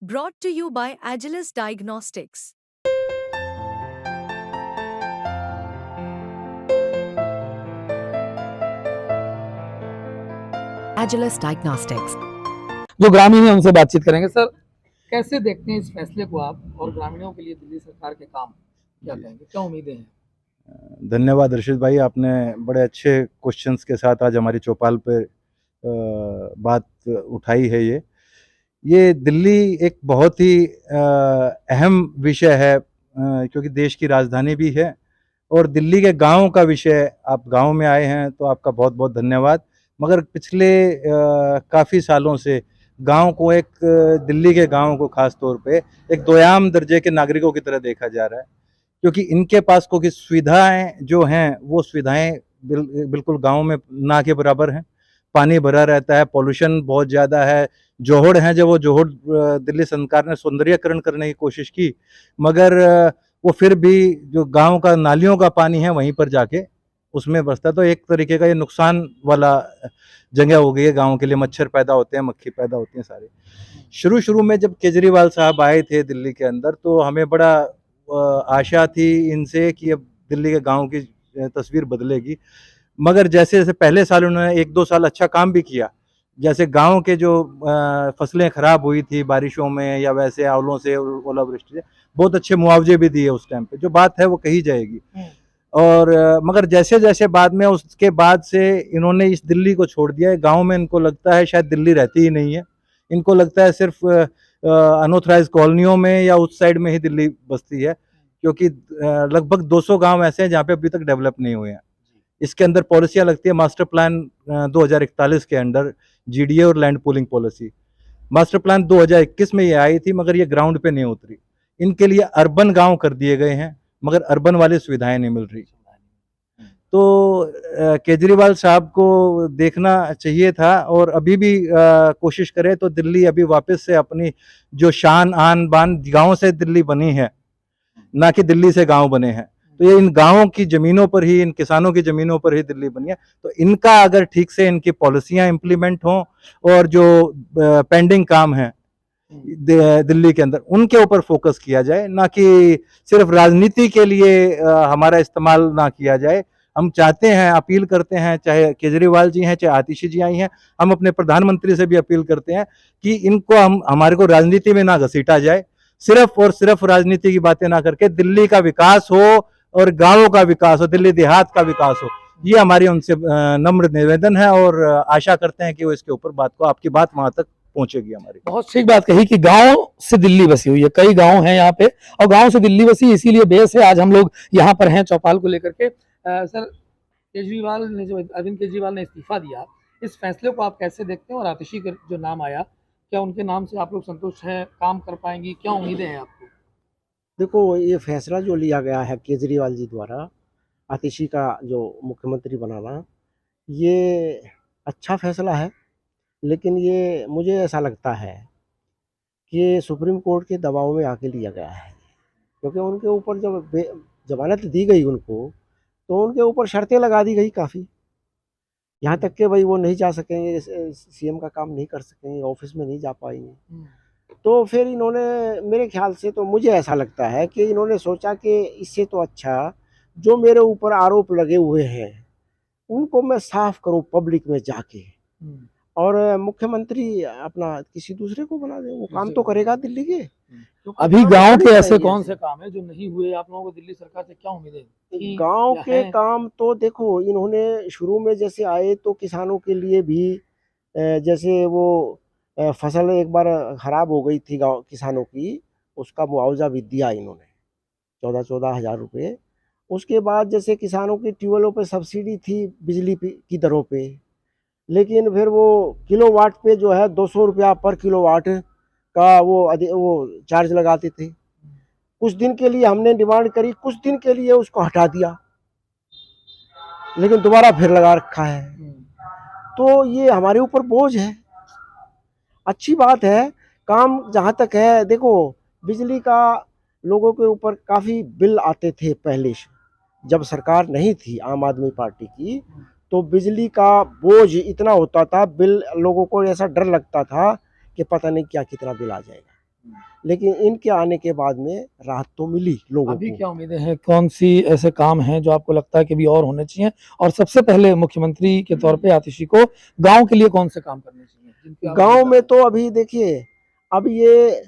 Brought to you by Agilus Diagnostics. Agilus Diagnostics. जो ग्रामीण है उनसे बातचीत करेंगे। सर, कैसे देखते हैं इस फैसले को आप, और ग्रामीणों के लिए दिल्ली सरकार के काम क्या कहेंगे, क्या उम्मीदें हैं? धन्यवाद ऋषित भाई, आपने बड़े अच्छे क्वेश्चंस के साथ आज हमारी चौपाल पे बात उठाई है। ये दिल्ली एक बहुत ही अहम विषय है, क्योंकि देश की राजधानी भी है और दिल्ली के गाँव का विषय। आप गाँव में आए हैं तो आपका बहुत बहुत धन्यवाद। मगर पिछले काफ़ी सालों से गाँव को दिल्ली के गाँव को ख़ास तौर पे एक दोयाम दर्जे के नागरिकों की तरह देखा जा रहा है, क्योंकि इनके पास कोई सुविधाएं जो हैं वो सुविधाएं बिल्कुल गांव में ना के बराबर हैं। पानी भरा रहता है, पॉल्यूशन बहुत ज़्यादा है, जोहड़ हैं। जब वो जोहड़ दिल्ली सरकार ने सौंदर्यकरण करने की कोशिश की, मगर वो फिर भी जो गांव का नालियों का पानी है वहीं पर जाके उसमें बसता है। तो एक तरीके का ये नुकसान वाला जगह हो गई है गाँव के लिए। मच्छर पैदा होते हैं, मक्खी पैदा होती हैं सारी। शुरू शुरू में जब केजरीवाल साहब आए थे दिल्ली के अंदर, तो हमें बड़ा आशा थी इनसे कि अब दिल्ली के गांव की तस्वीर बदलेगी। मगर जैसे जैसे पहले साल उन्होंने 1-2 साल अच्छा काम भी किया, जैसे गांव के जो फसलें खराब हुई थी बारिशों में या वैसे आंवलों से, ओलावृष्टि से, बहुत अच्छे मुआवजे भी दिए उस टाइम पे। जो बात है वो कही जाएगी। और मगर जैसे जैसे बाद में, उसके बाद से इन्होंने इस दिल्ली को छोड़ दिया है। गाँव में इनको लगता है शायद दिल्ली रहती ही नहीं है। इनको लगता है सिर्फ अनऑथराइज कॉलोनियों में या उस साइड में ही दिल्ली बसती है, क्योंकि लगभग 200 गांव ऐसे हैं जहाँ पे अभी तक डेवलप नहीं हुए हैं। इसके अंदर पॉलिसियाँ लगती है मास्टर प्लान 2041 के अंडर, जीडीए और land pooling policy. Master plan 2021 में ये आई थी, मगर ये ग्राउंड पे नहीं उतरी। इनके लिए अर्बन गांव कर दिए गए हैं, मगर अर्बन वाली सुविधाएं नहीं मिल रही। तो केजरीवाल साहब को देखना चाहिए था, और अभी भी कोशिश करें तो दिल्ली अभी वापस से अपनी जो शान आन बान गाँव से दिल्ली बनी है, ना कि दिल्ली से गांव बने हैं। तो ये इन गाँवों की ज़मीनों पर ही, इन किसानों की ज़मीनों पर ही दिल्ली बनी है। तो इनका अगर ठीक से इनकी पॉलिसियाँ इम्प्लीमेंट हों, और जो पेंडिंग काम हैं दिल्ली के अंदर उनके ऊपर फोकस किया जाए, ना कि सिर्फ राजनीति के लिए हमारा इस्तेमाल ना किया जाए। हम चाहते हैं, अपील करते हैं, चाहे केजरीवाल जी हैं, चाहे आतिशी जी आई हैं, हम अपने प्रधानमंत्री से भी अपील करते हैं कि इनको हमारे को राजनीति में ना घसीटा जाए। सिर्फ और सिर्फ राजनीति की बातें ना करके दिल्ली का विकास हो और गाँवों का विकास हो, दिल्ली देहात का विकास हो। ये हमारी उनसे नम्र निवेदन है, और आशा करते हैं कि वो इसके ऊपर बात को, आपकी बात वहां तक पहुंचेगी हमारी। बहुत ठीक बात कही कि गांव से दिल्ली बसी हुई है, कई गांव हैं यहाँ पे, और गांव से दिल्ली बसी, इसीलिए बेस है आज हम लोग यहाँ पर हैं चौपाल को लेकर के। सर, केजरीवाल ने, जो अरविंद केजरीवाल ने इस्तीफा दिया, इस फैसले को आप कैसे देखते हैं? और आतिशी का जो नाम आया, क्या उनके नाम से आप लोग संतुष्ट हैं? काम कर पाएंगी? क्या उम्मीदें हैं आपको? देखो, ये फैसला जो लिया गया है केजरीवाल जी द्वारा, आतिशी का जो मुख्यमंत्री बनाना, ये अच्छा फैसला है। लेकिन ये मुझे ऐसा लगता है कि सुप्रीम कोर्ट के दबाव में आके लिया गया है, क्योंकि उनके ऊपर जब जमानत दी गई उनको, तो उनके ऊपर शर्तें लगा दी गई काफ़ी। यहाँ तक कि भाई वो नहीं जा सकेंगे, सीएम का काम नहीं कर सकेंगे, ऑफिस में नहीं जा पाएंगे। तो फिर इन्होंने, मेरे ख्याल से तो मुझे ऐसा लगता है कि इन्होंने सोचा कि इससे तो अच्छा जो मेरे ऊपर आरोप लगे हुए हैं उनको मैं साफ करूं पब्लिक में जाके, और मुख्यमंत्री अपना किसी दूसरे को बना दे। वो काम तो करेगा दिल्ली के। अभी गांव के ऐसे कौन से काम है जो नहीं हुए? आप लोगों को दिल्ली सरकार से क्या उम्मीदें हैं? गांव के काम तो देखो, इन्होंने शुरू में जैसे आए तो किसानों के लिए भी जैसे वो फसल एक बार खराब हो गई थी गांव किसानों की, उसका मुआवजा भी दिया इन्होंने, 14-14 हज़ार रुपये। उसके बाद जैसे किसानों की ट्यूबवेलों पे सब्सिडी थी बिजली की दरों पे, लेकिन फिर वो किलोवाट पे जो है 200 रुपया पर किलोवाट का वो चार्ज लगाते थे। कुछ दिन के लिए हमने डिमांड करी, कुछ दिन के लिए उसको हटा दिया, लेकिन दोबारा फिर लगा रखा है। तो ये हमारे ऊपर बोझ है। अच्छी बात है, काम जहाँ तक है, देखो बिजली का लोगों के ऊपर काफ़ी बिल आते थे पहले से, जब सरकार नहीं थी आम आदमी पार्टी की, तो बिजली का बोझ इतना होता था, बिल लोगों को ऐसा डर लगता था कि पता नहीं क्या कितना बिल आ जाएगा। लेकिन इनके आने के बाद में राहत तो मिली लोगों अभी को। क्या उम्मीदें हैं, कौन सी ऐसे काम हैं जो आपको लगता है कि भी और होने चाहिए, और सबसे पहले मुख्यमंत्री के तौर पे आतिशी को गांव के लिए कौन से काम करने चाहिए जिनकी आप गांव उम्मीद में तो अभी देखिए, अब ये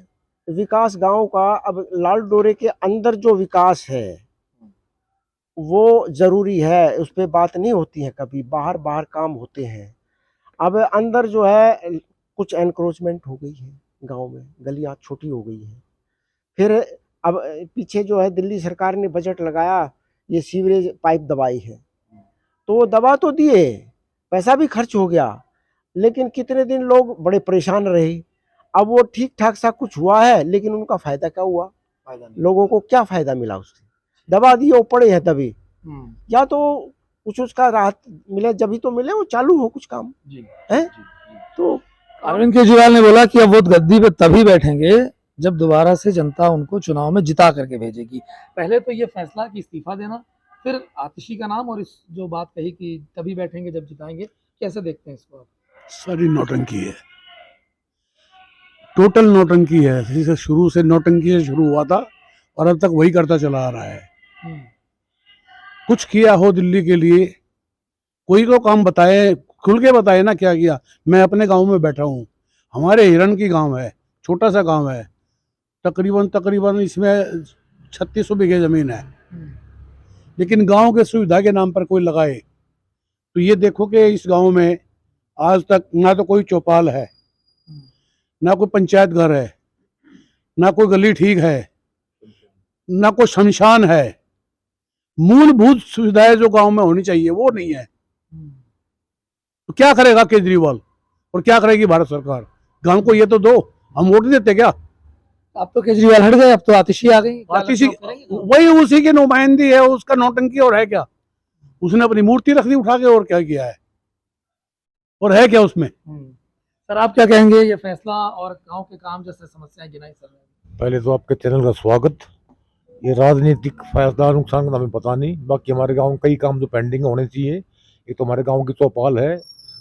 विकास गांव का, अब लाल डोरे के अंदर जो विकास है वो जरूरी है, उस पे बात नहीं होती है कभी, बाहर बाहर काम होते हैं। अब अंदर जो है कुछ एनक्रोचमेंट हो गई है गांव में, गलियां छोटी हो गई है। फिर अब पीछे जो है दिल्ली सरकार ने बजट लगाया, ये सीवरेज पाइप दबाई है, तो वो दबा तो दिए, पैसा भी खर्च हो गया, लेकिन कितने दिन लोग बड़े परेशान रहे। अब वो ठीक ठाक सा कुछ हुआ है, लेकिन उनका फायदा क्या हुआ, फायदा नहीं। लोगों को क्या फायदा मिला उससे, दबा दिए, वो पड़े हैं दबे। या तो कुछ उसका राहत मिले, जब ही तो मिले वो चालू हो कुछ काम जी है। जी, जी। तो अरविंद केजरीवाल ने बोला कि अब वो गद्दी पे तभी बैठेंगे जब दोबारा से जनता उनको चुनाव में जिता करके भेजेगी। पहले तो ये फैसला कि इस्तीफा देना, फिर आतिशी का नाम, और इस जो बात कही कि तभी बैठेंगे जब जिताएंगे, कैसे देखते हैं इसको आप? सारी नौटंकी है, टोटल नौटंकी है। जैसे शुरू से नौटंकी से शुरू हुआ था और अब तक वही करता चला आ रहा है। कुछ किया हो दिल्ली के लिए, कोई को काम बताए, खुल के बताए ना क्या किया। मैं अपने गांव में बैठा हूँ, हमारे हिरण की गांव है, छोटा सा गांव है, तकरीबन इसमें 3600 बीघे जमीन है, लेकिन गांव के सुविधा के नाम पर कोई लगाए तो ये देखो कि इस गांव में आज तक ना तो कोई चौपाल है, ना कोई पंचायत घर है, ना कोई गली ठीक है, ना कोई शमशान है। मूलभूत सुविधाएं जो गांव में होनी चाहिए वो नहीं है। तो क्या करेगा केजरीवाल और क्या करेगी भारत सरकार? गांव को ये तो दो, हम वोट देते क्या? अब तो केजरीवाल हट गए, अब तो आतिशी आ गई। आतिशी वही उसी की नुमाइंदी है, उसका नौटंकी और है क्या? उसने अपनी मूर्ति रख दी उठा के, और क्या किया है, और है क्या उसमें? सर आप क्या कहेंगे, ये फैसला और गांव के काम जैसे समस्याएं गिनाई सर ने? पहले तो आपके चैनल का स्वागत। ये राजनीतिक फायदा नुकसान का हमें पता नहीं, बाकी हमारे गांव में कई काम जो पेंडिंग होने चाहिए। एक तो हमारे गांव की चौपाल है,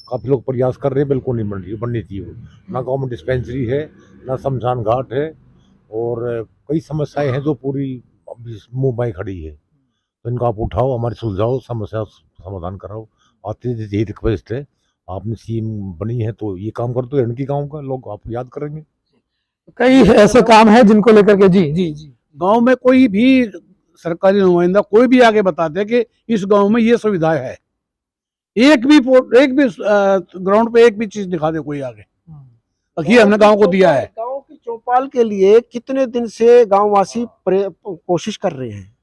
काफ़ी लोग प्रयास कर रहे हैं, बिल्कुल नहीं बन रही, बननी चाहिए वो। ना गांव में डिस्पेंसरी है, ना शमशान घाट है, और कई समस्याएं हैं जो पूरी अभी मुंह बाई खड़ी है। तो इनको आप उठाओ, हमारी सुलझाओ, समस्या समाधान कराओ। आते यही रिक्वेस्ट है, आपने सीएम बनी है तो ये काम कर दो, इनकी गाँव का लोग आपको याद करेंगे। कई ऐसे काम हैं जिनको लेकर के जी जी जी गांव में कोई भी सरकारी नुमाइंदा कोई भी आके बताते हैं कि इस गांव में ये सुविधाएं है, एक भी ग्राउंड पे एक भी चीज दिखा दे कोई आगे, बाकी हमने गांव को दिया है। गांव की चौपाल के लिए कितने दिन से गांववासी कोशिश कर रहे हैं,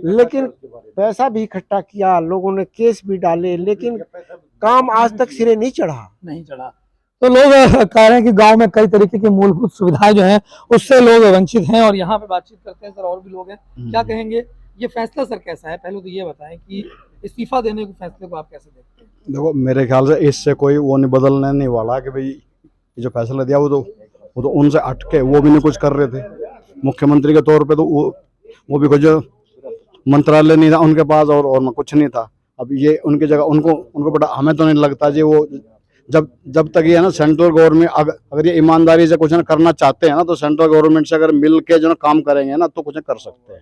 लेकिन पैसा भी इकट्ठा किया, लोगों ने केस भी डाले, लेकिन काम आज तक सिरे नहीं चढ़ा। तो लोग कह रहे हैं कि गांव में कई तरीके की मूलभूत सुविधाएं जो हैं उससे लोग वंचित हैं, और यहाँ पे बातचीत करते हैं सर, और भी लोग हैं, क्या कहेंगे ये फैसला सर कैसा है? पहले तो ये बताएं कि इस्तीफा देने के फैसले को आप कैसे देखते हैं? देखो मेरे ख्याल से इससे कोई वो नहीं बदलने नहीं वाला कि भाई ये जो फैसला दिया वो तो उनसे हटके वो भी नहीं कुछ कर रहे थे। मुख्यमंत्री के तौर पे तो वो भी कुछ मंत्रालय नहीं था उनके पास, और कुछ नहीं था। अब ये उनकी जगह उनको बड़ा, हमें तो नहीं लगता जी वो जब तक ये है ना सेंट्रल गवर्नमेंट अगर ये ईमानदारी से कुछ ना करना चाहते हैं ना, तो सेंट्रल गवर्नमेंट से अगर मिल के जो ना काम करेंगे ना तो कुछ कर सकते हैं।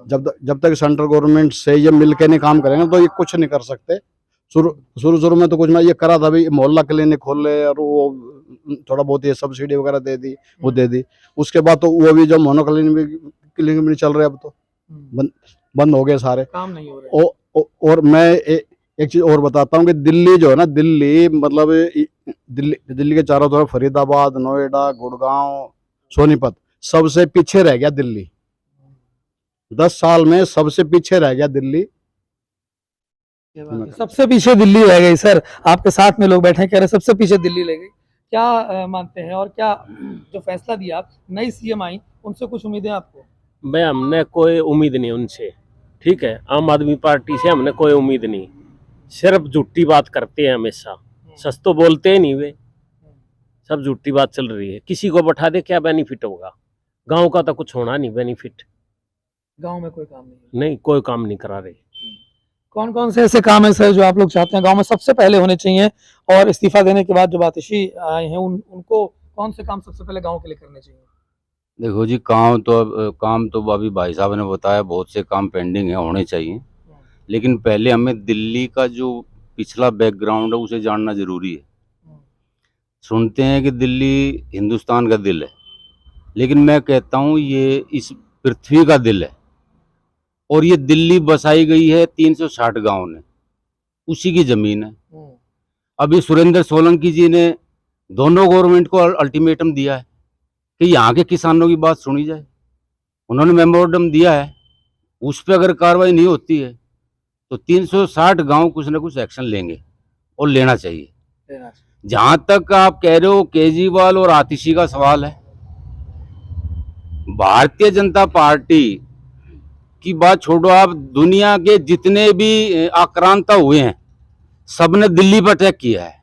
जब तक सेंट्रल गवर्नमेंट से ये मिल के नहीं काम करेंगे तो ये कुछ नहीं कर सकते। शुरू में तो कुछ मैं ये करा था भाई, मोहल्ला क्लिनिक खोल ले, और वो थोड़ा बहुत ये सब्सिडी वगैरह दे दी, वो दे दी। उसके बाद तो वो भी जो मोनो क्लिनिक भी नहीं चल रहे, अब तो बंद हो गए सारे, काम नहीं हो रहे। और मैं एक चीज और बताता हूँ कि दिल्ली जो है ना, दिल्ली मतलब दिल्ली के चारों तरफ फरीदाबाद, नोएडा, गुड़गांव, सोनीपत सबसे पीछे रह गया दिल्ली। 10 साल में सबसे पीछे रह गया दिल्ली। सबसे पीछे दिल्ली रह गई। सर आपके साथ में लोग बैठे कह रहे सबसे पीछे दिल्ली रह गई, क्या मानते हैं, और क्या जो फैसला दिया नई सीएम आई उनसे कुछ उम्मीदें आपको? भाई हमने कोई उम्मीद नहीं उनसे, ठीक है। आम आदमी पार्टी से हमने कोई उम्मीद नहीं, सिर्फ झूठी बात करते हैं हमेशा, सच तो बोलते ही नहीं, वे सब झूठी बात चल रही है। किसी को बैठा दे क्या बेनिफिट होगा? गांव का तो कुछ होना नहीं बेनिफिट, गांव में कोई काम नहीं? नहीं, कोई काम नहीं करा रहे। कौन कौन से ऐसे काम है सर जो आप लोग चाहते हैं गांव में सबसे पहले होने चाहिए, और इस्तीफा देने के बाद जो आतिशी आए हैं उनको कौन से काम सबसे पहले गांव के लिए करने चाहिए? देखो जी, काम तो अभी भाई साहब ने बताया, बहुत से काम पेंडिंग है, होने चाहिए। लेकिन पहले हमें दिल्ली का जो पिछला बैकग्राउंड है उसे जानना जरूरी है। सुनते हैं कि दिल्ली हिंदुस्तान का दिल है, लेकिन मैं कहता हूँ ये इस पृथ्वी का दिल है। और ये दिल्ली बसाई गई है 360 गांव ने, उसी की जमीन है। अभी सुरेंद्र सोलंकी जी ने दोनों गवर्नमेंट को अल्टीमेटम दिया है कि यहाँ के किसानों की बात सुनी जाए। उन्होंने मेमोरेंडम दिया है, उस पर अगर कार्रवाई नहीं होती है तो 360 गांव कुछ ना कुछ एक्शन लेंगे, और लेना चाहिए। जहां तक आप कह रहे हो केजरीवाल और आतिशी का सवाल है, भारतीय जनता पार्टी की बात छोड़ो, आप दुनिया के जितने भी आक्रांता हुए हैं सबने दिल्ली पर अटैक किया है।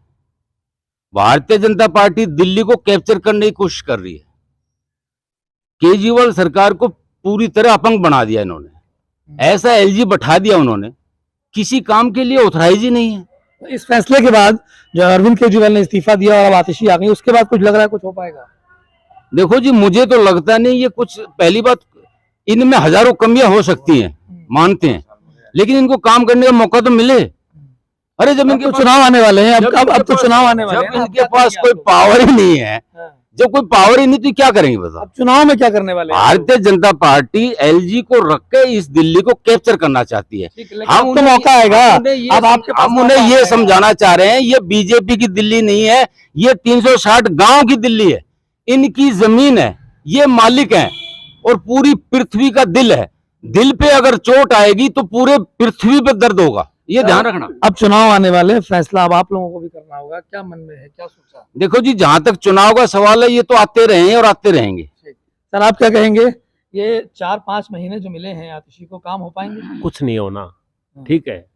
भारतीय जनता पार्टी दिल्ली को कैप्चर करने की कोशिश कर रही है। केजरीवाल सरकार को पूरी तरह अपंग बना दिया इन्होंने, ऐसा एलजी बैठा दिया उन्होंने, किसी काम के लिए ऑथराइज ही नहीं है। इस फैसले के बाद जो अरविंद केजरीवाल ने इस्तीफा दिया और अब आतिशी आ गई, उसके बाद कुछ लग रहा है कुछ हो पाएगा? देखो जी, मुझे तो लगता नहीं ये कुछ, पहली बात इनमें हजारों कमियां हो सकती हैं, मानते हैं, लेकिन इनको काम करने का मौका तो मिले। अरे जब इनके चुनाव आने वाले हैं, अब तो चुनाव आने वाले हैं, जब इनके पास कोई पावर ही नहीं है, जब कोई पावर ही नहीं तो क्या करेंगे बताओ? अब चुनाव में क्या करने वाले हैं? भारतीय जनता पार्टी एलजी को रख के इस दिल्ली को कैप्चर करना चाहती है। हम तो मौका आएगा, अब आपके पास हम उन्हें ये समझाना चाह रहे हैं, ये बीजेपी की दिल्ली नहीं है, ये 360 गांव की दिल्ली है, इनकी जमीन है, ये मालिक हैं और पूरी पृथ्वी का दिल है। दिल पे अगर चोट आएगी तो पूरे पृथ्वी पे दर्द होगा, ये ध्यान रखना। अब चुनाव आने वाले, फैसला अब आप लोगों को भी करना होगा, क्या मन में है, क्या सोचा? देखो जी, जहां तक चुनाव का सवाल है, ये तो आते रहे हैं और आते रहेंगे। सर आप क्या कहेंगे, ये 4-5 महीने जो मिले हैं आतिशी को, काम हो पाएंगे? कुछ नहीं होना, ठीक है,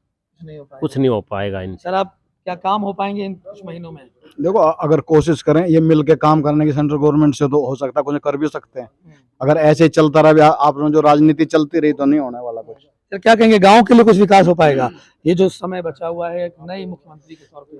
कुछ नहीं हो पाएगा इनसे। सर आप क्या काम हो पाएंगे इन कुछ महीनों में? देखो, अगर कोशिश करें ये मिल के काम करने की सेंट्रल गवर्नमेंट से, तो हो सकता है कुछ कर भी सकते हैं। अगर ऐसे ही चलता रहा, आपने जो राजनीति चलती रही, तो नहीं होने वाला कुछ। सर क्या कहेंगे, गांव के लिए कुछ विकास हो पाएगा? ये जो समय बचा हुआ है एक नए मुख्यमंत्री के तौर पे।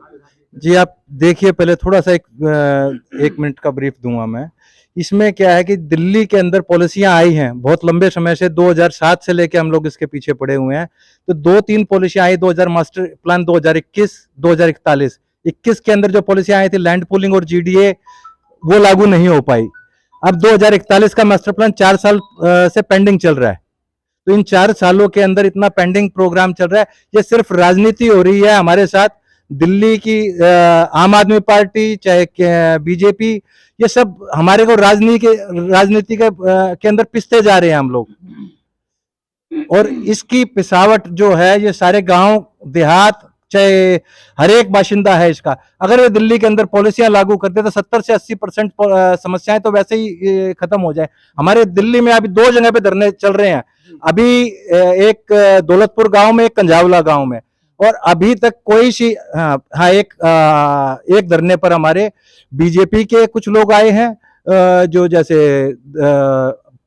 जी आप देखिए, पहले थोड़ा सा एक मिनट का ब्रीफ दूंगा मैं। इसमें क्या है कि दिल्ली के अंदर पॉलिसियां आई हैं बहुत लंबे समय से, 2007 से लेके हम लोग इसके पीछे पड़े हुए हैं। तो 2-3 पॉलिसियां आई, 2000 मास्टर प्लान 2021, 2041, 21 के अंदर जो पॉलिसियां आई थी लैंड पूलिंग और जीडीए, वो लागू नहीं हो पाई। अब 2041 का मास्टर प्लान 4 साल से पेंडिंग चल रहा है। तो इन 4 सालों के अंदर इतना पेंडिंग प्रोग्राम चल रहा है, ये सिर्फ राजनीति हो रही है हमारे साथ। दिल्ली की आम आदमी पार्टी चाहे बीजेपी, ये सब हमारे को राजनीति के अंदर पिसते जा रहे हैं हम लोग। और इसकी पिसावट जो है, ये सारे गांव देहात चाहे हर एक बाशिंदा है इसका। अगर ये दिल्ली के अंदर पॉलिसियां लागू करते तो 70 से 80% समस्याएं तो वैसे ही खत्म हो जाए। हमारे दिल्ली में अभी 2 जगह पे धरने चल रहे हैं, अभी एक दौलतपुर गांव में, एक कंजावला गांव में, और अभी तक कोई सी एक धरने पर हमारे बीजेपी के कुछ लोग आए हैं, जो जैसे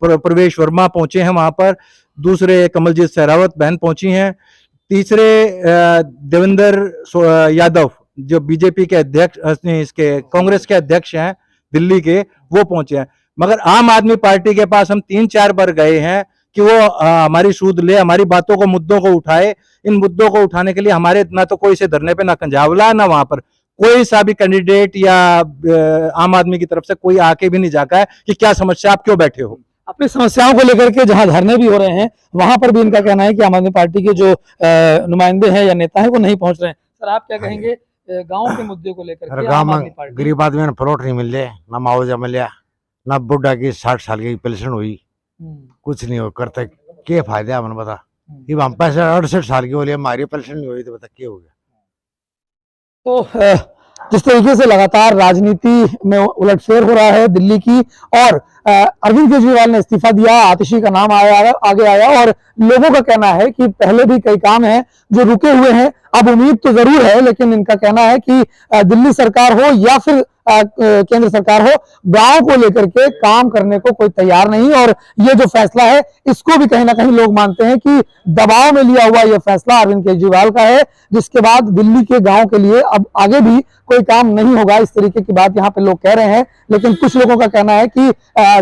प्रवेश वर्मा पहुंचे हैं वहां पर, दूसरे कमलजीत सहरावत बहन पहुंची हैं, तीसरे देवेंद्र यादव जो बीजेपी के अध्यक्ष, इसके कांग्रेस के अध्यक्ष हैं दिल्ली के, वो पहुंचे हैं। मगर आम आदमी पार्टी के पास हम 3-4 बार गए हैं कि वो हमारी सूद ले, हमारी बातों को, मुद्दों को उठाए। इन मुद्दों को उठाने के लिए हमारे ना तो कोई से धरने पे, ना कंजावला, ना वहां पर कोई सा भी कैंडिडेट या आम आदमी की तरफ से कोई आके भी नहीं जाका है कि क्या समस्या, आप क्यों बैठे हो। अपनी समस्याओं को लेकर के जहां धरने भी हो रहे हैं, वहां पर भी इनका कहना है कि आम आदमी पार्टी के जो नुमाइंदे हैं या नेता हैं वो नहीं पहुंच रहे हैं। सर आप क्या कहेंगे गांव के मुद्दे को लेकर के? गाँव में गरीब आदमी ने प्लॉट नहीं मिल रहे, ना मुआवजा मिला, ना बुढ़ा की 60 साल की पेंशन हुई, कुछ नहीं हो करते, क्या फायदा है, बता। ये हम पैसे 68 साल की हो लिया, हमारी पेंशन नहीं हुई, तो बता क्या हो गया। तो जिस तरीके से लगातार राजनीति में उलटफेर हो रहा है दिल्ली की, और अरविंद केजरीवाल ने इस्तीफा दिया, आतिशी का नाम आगे आया, और लोगों का कहना है कि पहले भी कई काम हैं जो रुके हुए हैं, अब उम्मीद तो जरूर है, लेकिन इनका कहना है कि दिल्ली सरकार हो या फिर केंद्र सरकार हो, गांव को लेकर के काम करने को कोई तैयार नहीं। और ये जो फैसला है इसको भी कहीं ना कहीं लोग मानते हैं कि दबाव में लिया हुआ ये फैसला अरविंद केजरीवाल का है, जिसके बाद दिल्ली के गांव के लिए अब आगे भी कोई काम नहीं होगा, इस तरीके की बात यहाँ पे लोग कह रहे हैं। लेकिन कुछ लोगों का कहना है कि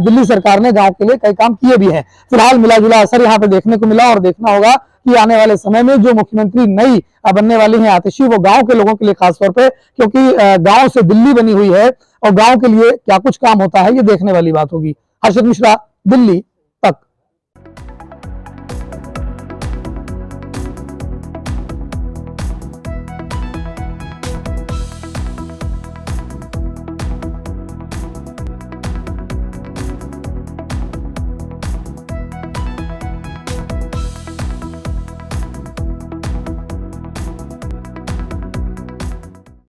दिल्ली सरकार ने गांव के लिए कई काम किए भी हैं। फिलहाल मिला जुला असर यहाँ पे देखने को मिला और देखना होगा कि आने वाले समय में जो मुख्यमंत्री नई बनने वाली हैं आतिशी, वो गांव के लोगों के लिए खासतौर पे, क्योंकि गांव से दिल्ली बनी हुई है और गांव के लिए क्या कुछ काम होता है ये देखने वाली बात होगी। हर्षद मिश्रा, दिल्ली।